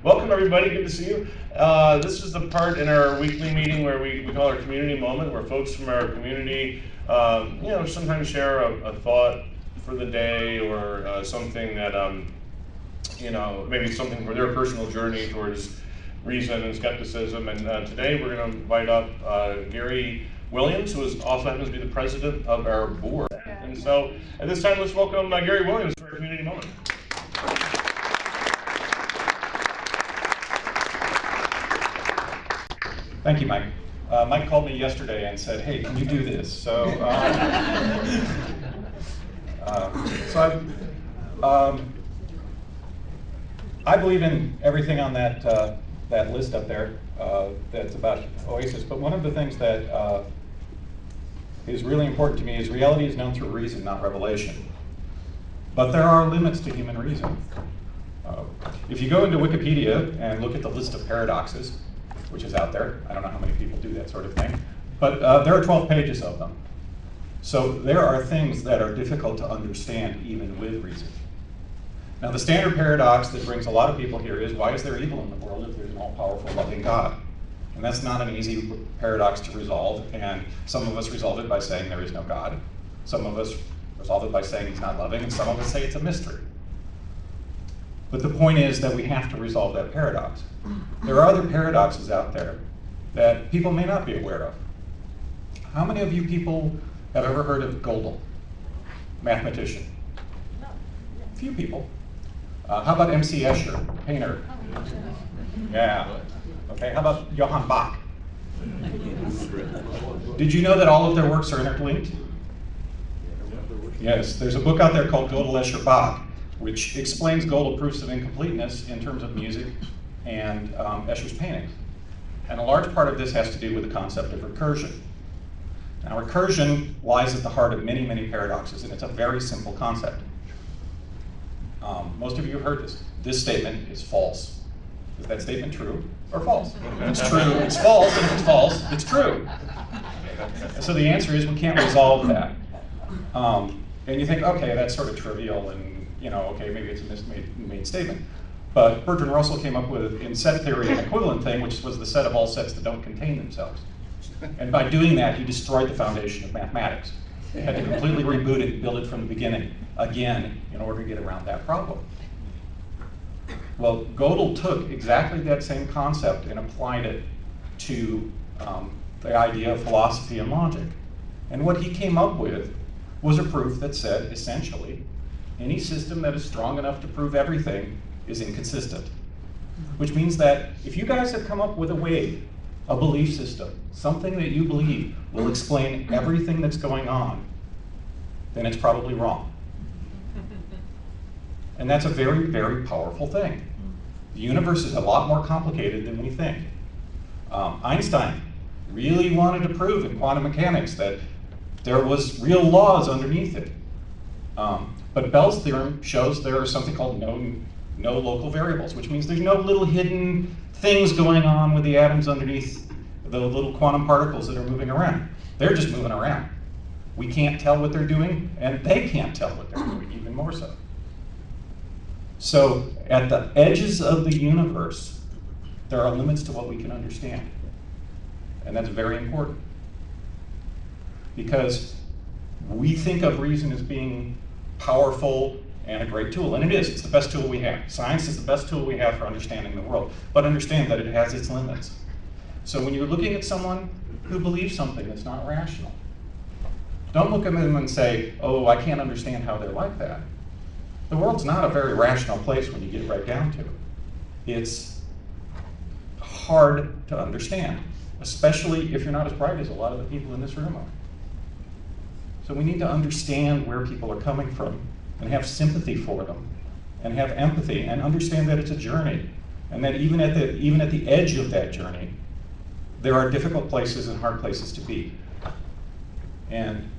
Welcome everybody, good to see you. This is the part in our weekly meeting where we call our community moment, where folks from our community, sometimes share a thought for the day or something that, maybe something for their personal journey towards reason and skepticism. And today we're going to invite up Gary Williams, who also happens to be the president of our board. And so at this time, let's welcome Gary Williams to our community moment. Thank you, Mike. Mike called me yesterday and said, "Hey, can you do this?" So, I believe in everything on that list up there that's about Oasis. But one of the things that is really important to me is reality is known through reason, not revelation. But there are limits to human reason. If you go into Wikipedia and look at the list of paradoxes, which is out there. I don't know how many people do that sort of thing. But there are 12 pages of them. So there are things that are difficult to understand even with reason. Now the standard paradox that brings a lot of people here is, why is there evil in the world if there's an all-powerful loving God? And that's not an easy paradox to resolve. And some of us resolve it by saying there is no God. Some of us resolve it by saying he's not loving. And some of us say it's a mystery. But the point is that we have to resolve that paradox. There are other paradoxes out there that people may not be aware of. How many of you people have ever heard of Gödel, mathematician? A few people. How about M.C. Escher, painter? Yeah. Okay, how about Johann Bach? Did you know that all of their works are interlinked? Yes, there's a book out there called Gödel, Escher, Bach, which explains Gödel proofs of incompleteness in terms of music and Escher's paintings. And a large part of this has to do with the concept of recursion. Now recursion lies at the heart of many, many paradoxes, and it's a very simple concept. Most of you have heard this. This statement is false. Is that statement true or false? If it's true, it's false, and if it's false, it's true. So the answer is we can't resolve that. And you think, okay, that's sort of trivial, and okay, maybe it's a mismade statement. But Bertrand Russell came up with, in set theory, an equivalent thing, which was the set of all sets that don't contain themselves. And by doing that, he destroyed the foundation of mathematics. They had to completely reboot it and build it from the beginning, again, in order to get around that problem. Well, Gödel took exactly that same concept and applied it to the idea of philosophy and logic. And what he came up with was a proof that said, essentially, any system that is strong enough to prove everything is inconsistent. Which means that if you guys have come up with a way, a belief system, something that you believe will explain everything that's going on, then it's probably wrong. And that's a very, very powerful thing. The universe is a lot more complicated than we think. Einstein really wanted to prove in quantum mechanics that there was real laws underneath it. But Bell's theorem shows there is something called no local variables, which means there's no little hidden things going on with the atoms underneath the little quantum particles that are moving around. They're just moving around. We can't tell what they're doing, and they can't tell what they're doing, even more so. So at the edges of the universe, there are limits to what we can understand. And that's very important. Because we think of reason as being powerful and a great tool, and it is. It's the best tool we have. Science is the best tool we have for understanding the world, but understand that it has its limits. So when you're looking at someone who believes something that's not rational, don't look at them and say, oh, I can't understand how they're like that. The world's not a very rational place when you get right down to it. It's hard to understand, especially if you're not as bright as a lot of the people in this room are. So we need to understand where people are coming from and have sympathy for them and have empathy and understand that it's a journey, and that even at the edge of that journey, there are difficult places and hard places to be. And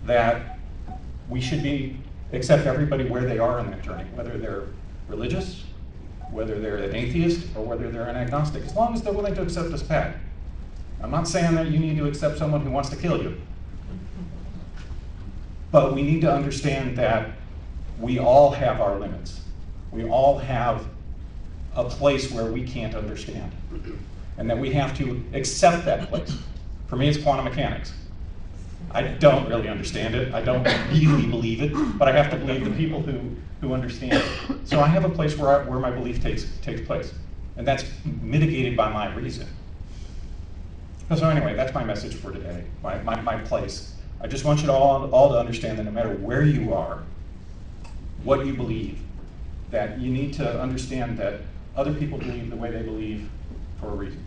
that we should accept everybody where they are in that journey, whether they're religious, whether they're an atheist, or whether they're an agnostic, as long as they're willing to accept this path. I'm not saying that you need to accept someone who wants to kill you. But we need to understand that we all have our limits. We all have a place where we can't understand, and that we have to accept that place. For me, it's quantum mechanics. I don't really understand it. I don't really believe it, but I have to believe the people who understand it. So I have a place where my belief takes place, and that's mitigated by my reason. So anyway, that's my message for today, my place. I just want you to all to understand that no matter where you are, what you believe, that you need to understand that other people believe the way they believe for a reason.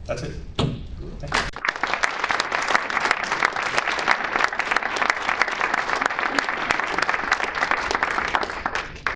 That's it. Thank you.